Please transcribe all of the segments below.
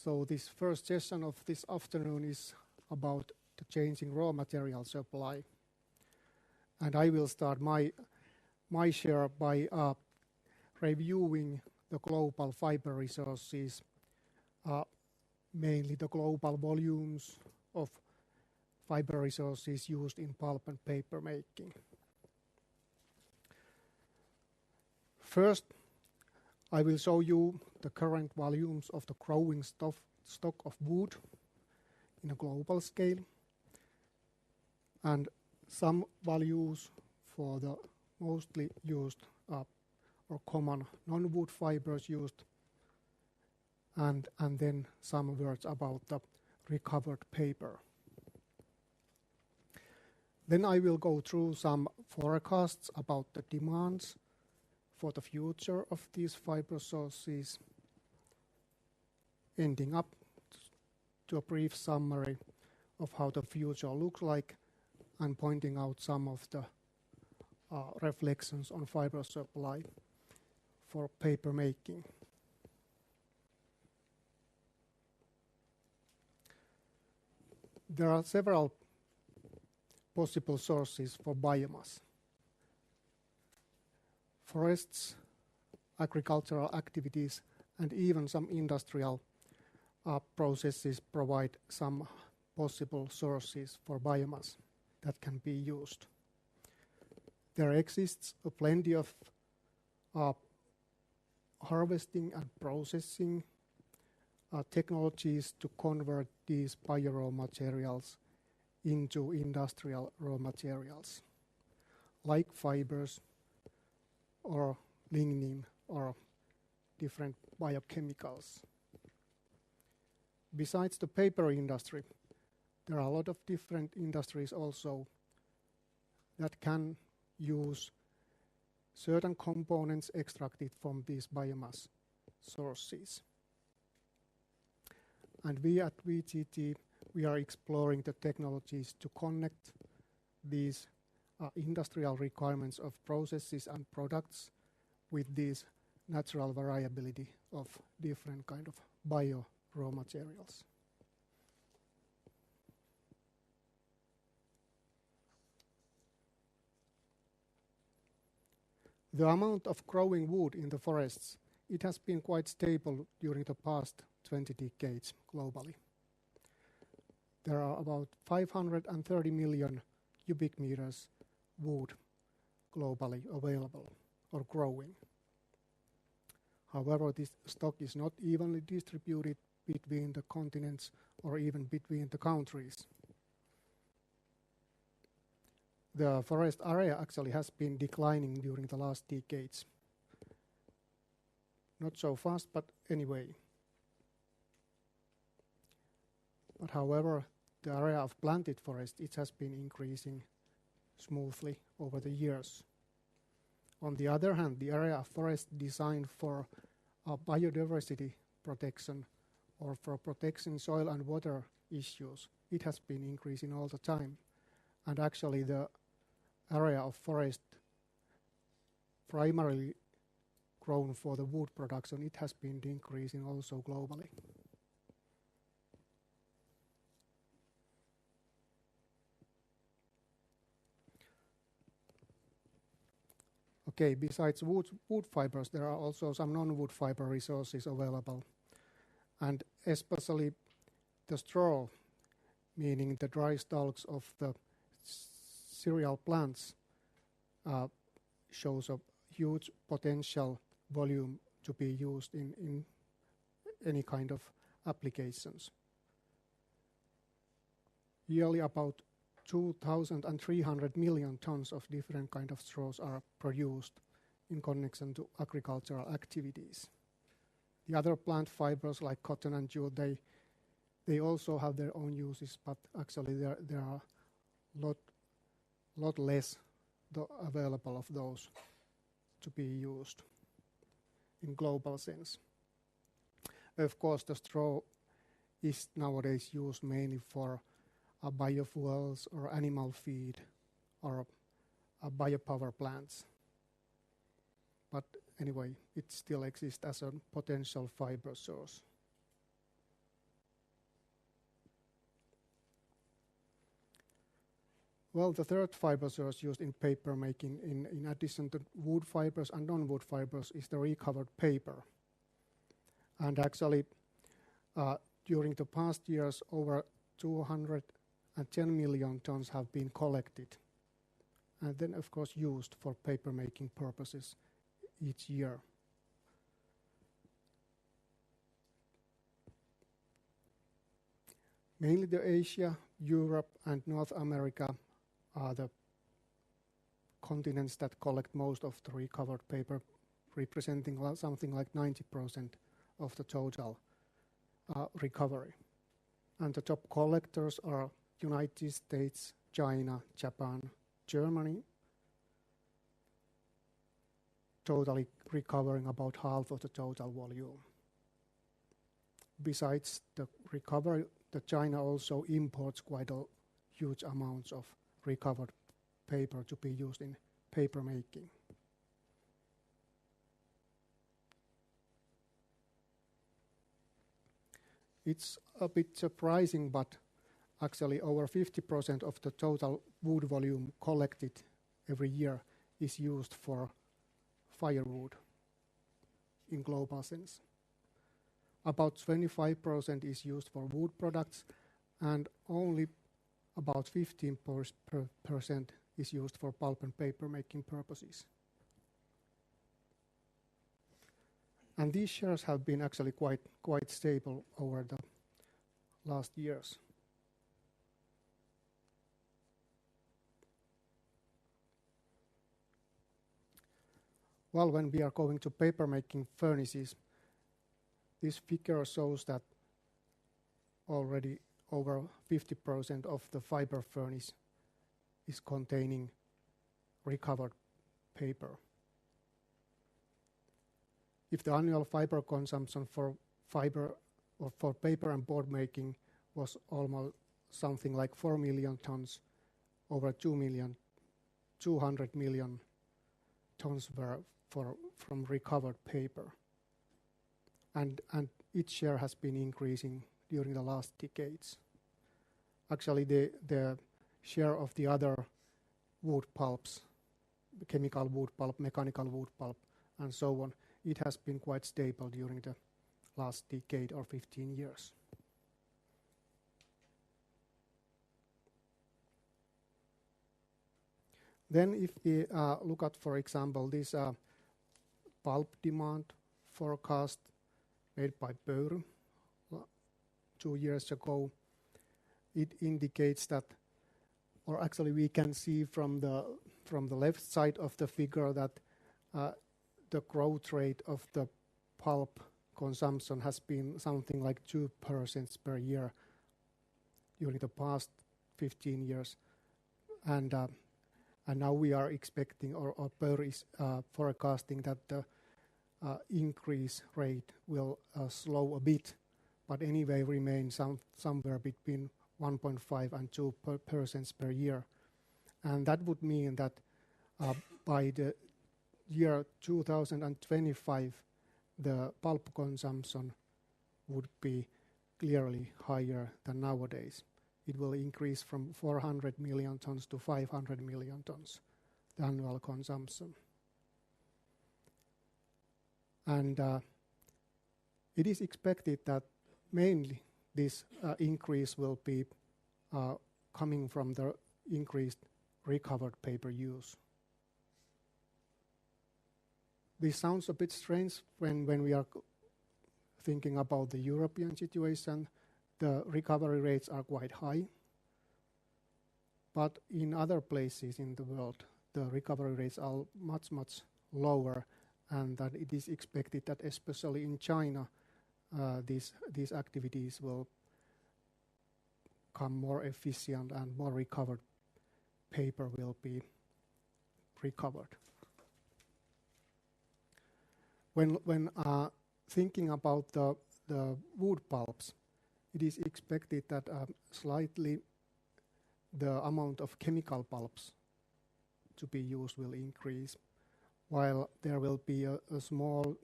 So this first session of this afternoon is about the changing raw material supply. And I will start my share by reviewing the global fiber resources, mainly the global volumes of fiber resources used in pulp and paper making. First, I will show you the current volumes of the growing stock of wood in a global scale, and some values for the mostly used or common non-wood fibers used, and then some words about the recovered paper. Then I will go through some forecasts about the demands for the future of these fiber sources, ending up to a brief summary of how the future looks like and pointing out some of the reflections on fiber supply for paper making. There are several possible sources for biomass. Forests, agricultural activities, and even some industrial processes provide some possible sources for biomass that can be used. There exists plenty of harvesting and processing technologies to convert these bio-raw materials into industrial raw materials, like fibers or lignin or different biochemicals. Besides the paper industry, there are a lot of different industries also that can use certain components extracted from these biomass sources. And we at VTT, we are exploring the technologies to connect these industrial requirements of processes and products with this natural variability of different kind of bio raw materials. The amount of growing wood in the forests, it has been quite stable during the past 20 decades globally. There are about 530 million cubic meters wood globally available or growing. However, this stock is not evenly distributed between the continents or even between the countries. The forest area actually has been declining during the last decades. Not so fast, but anyway. But however, the area of planted forest, it has been increasing smoothly over the years. On the other hand, the area of forest designed for biodiversity protection or for protecting soil and water issues, it has been increasing all the time. And actually the area of forest primarily grown for the wood production, it has been decreasing also globally. Okay, besides wood fibers, there are also some non-wood fiber resources available. And especially the straw, meaning the dry stalks of the cereal plants, shows a huge potential volume to be used in any kind of applications. Yearly about 2,300 million tons of different kind of straws are produced in connection to agricultural activities. The other plant fibers like cotton and jute, they also have their own uses, but actually there are lot less available of those to be used in global sense. Of course, the straw is nowadays used mainly for biofuels or animal feed or biopower plants. But anyway, it still exists as a potential fiber source. Well, the third fiber source used in paper making, in addition to wood fibers and non-wood fibers, is the recovered paper. And actually, during the past years, over 210 million tons have been collected, and then, of course, used for paper making purposes each year. Mainly the Asia, Europe, and North America are the continents that collect most of the recovered paper, representing something like 90% of the total recovery. And the top collectors are United States, China, Japan, Germany, totally recovering about half of the total volume. Besides the recovery, China also imports quite a huge amounts of recovered paper to be used in paper making. It's a bit surprising, but actually over 50% of the total wood volume collected every year is used for firewood in global sense. About 25% is used for wood products, and only about 15% is used for pulp and paper making purposes. And these shares have been actually quite stable over the last years. Well, when we are going to paper making furnaces, this figure shows that already over 50% of the fiber furnace is containing recovered paper. If the annual fiber consumption for fiber or for paper and board making was almost something like 4 million tons, over 200 million tons were from recovered paper. And its share has been increasing during the last decades. Actually, the share of the other wood pulps, chemical wood pulp, mechanical wood pulp, and so on, it has been quite stable during the last decade or 15 years. Then if we look at, for example, this pulp demand forecast made by Pöyry 2 years ago, it indicates that, or actually we can see from the left side of the figure that the growth rate of the pulp consumption has been something like 2% per year during the past 15 years. And now we are expecting, or Pöyry is forecasting that the increase rate will slow a bit, but anyway remain somewhere between 1.5 and 2% per year. And that would mean that by the year 2025, the pulp consumption would be clearly higher than nowadays. It will increase from 400 million tons to 500 million tons, the annual consumption. And it is expected that mainly this increase will be coming from the increased recovered paper use. This sounds a bit strange when we are thinking about the European situation. The recovery rates are quite high, but in other places in the world, the recovery rates are much, much lower, and that it is expected that especially in China, these activities will become more efficient and more recovered paper will be recovered. When thinking about the wood pulps, it is expected that slightly the amount of chemical pulps to be used will increase, while there will be a small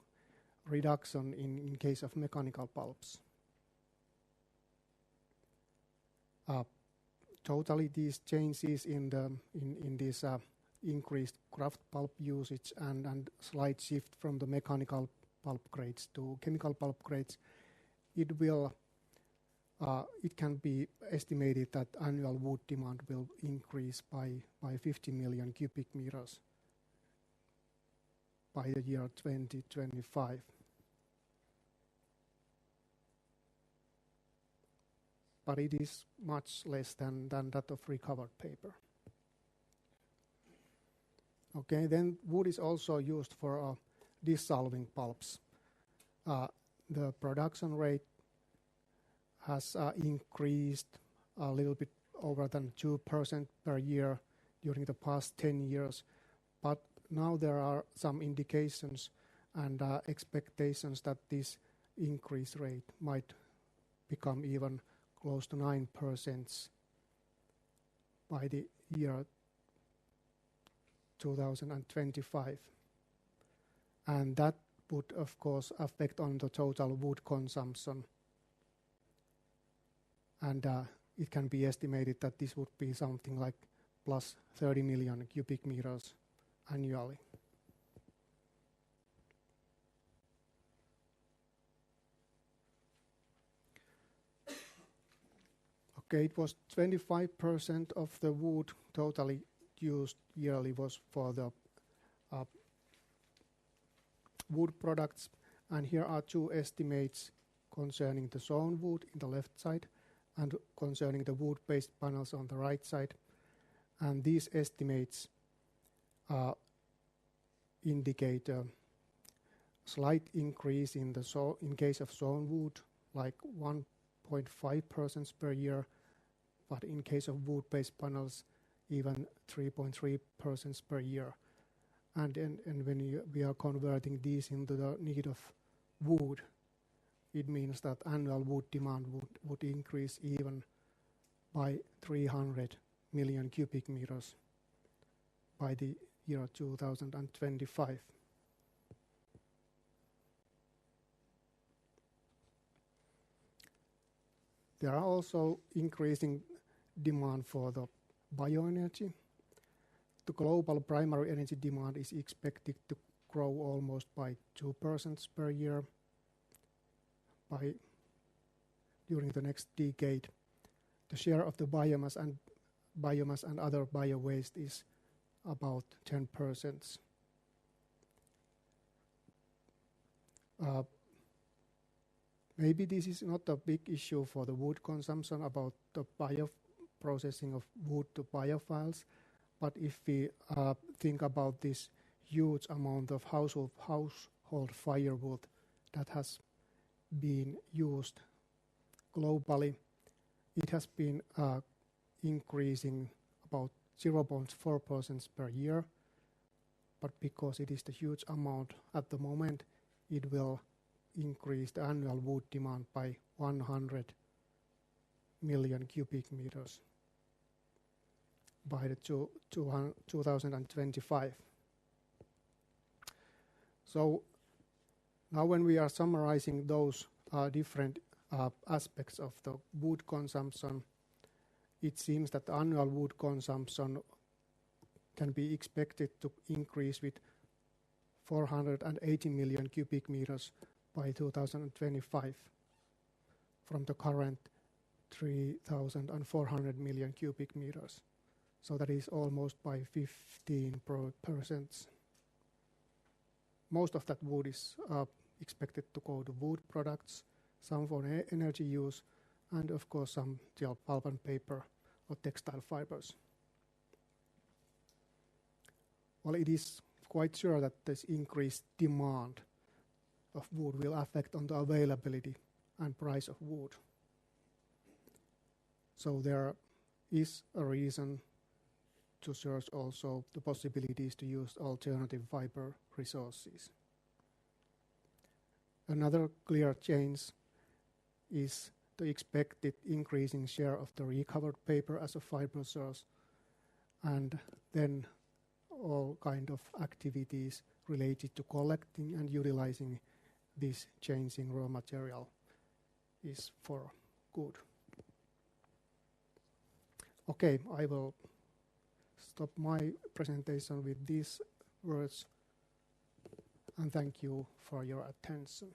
reduction in case of mechanical pulps. totally these changes in this increased kraft pulp usage and slight shift from the mechanical pulp grades to chemical pulp grades, it can be estimated that annual wood demand will increase by 50 million cubic meters by the year 2025. But it is much less than that of recovered paper. Okay, then wood is also used for dissolving pulps. The production rate has increased a little bit over than 2% per year during the past 10 years, but now there are some indications and expectations that this increase rate might become even close to 9% by the year 2025. And that would, of course, affect on the total wood consumption. And it can be estimated that this would be something like plus 30 million cubic meters annually. Okay, it was 25% of the wood totally used yearly was for the wood products, and here are two estimates concerning the sawn wood in the left side and concerning the wood-based panels on the right side. And these estimates indicate a slight increase in case of sawn wood, like 1.5% per year, but in case of wood-based panels, even 3.3% per year. And when we are converting these into the need of wood, it means that annual wood demand would increase even by 300 million cubic meters by the year 2025. There are also increasing demand for the bioenergy. The global primary energy demand is expected to grow almost by 2% per year during the next decade. The share of the biomass and other bio-waste is about 10%. Maybe this is not a big issue for the wood consumption about the processing of wood to biofuels, but if we think about this huge amount of household firewood that has been used globally, it has been increasing about 0.4% per year, but because it is the huge amount at the moment, it will increase the annual wood demand by 100 million cubic meters by the 2025. So now when we are summarizing those different aspects of the wood consumption, it seems that the annual wood consumption can be expected to increase with 480 million cubic meters by 2025 from the current 3,400 million cubic meters. So that is almost by 15%. Most of that wood is expected to go to wood products, some for energy use, and of course some till pulp and paper or textile fibers. Well, it is quite sure that this increased demand of wood will affect on the availability and price of wood. So there is a reason to search also the possibilities to use alternative fiber resources. Another clear change is the expected increasing share of the recovered paper as a fiber source, and then all kind of activities related to collecting and utilizing this changing raw material is for good. Okay, I will stop my presentation with these words and thank you for your attention.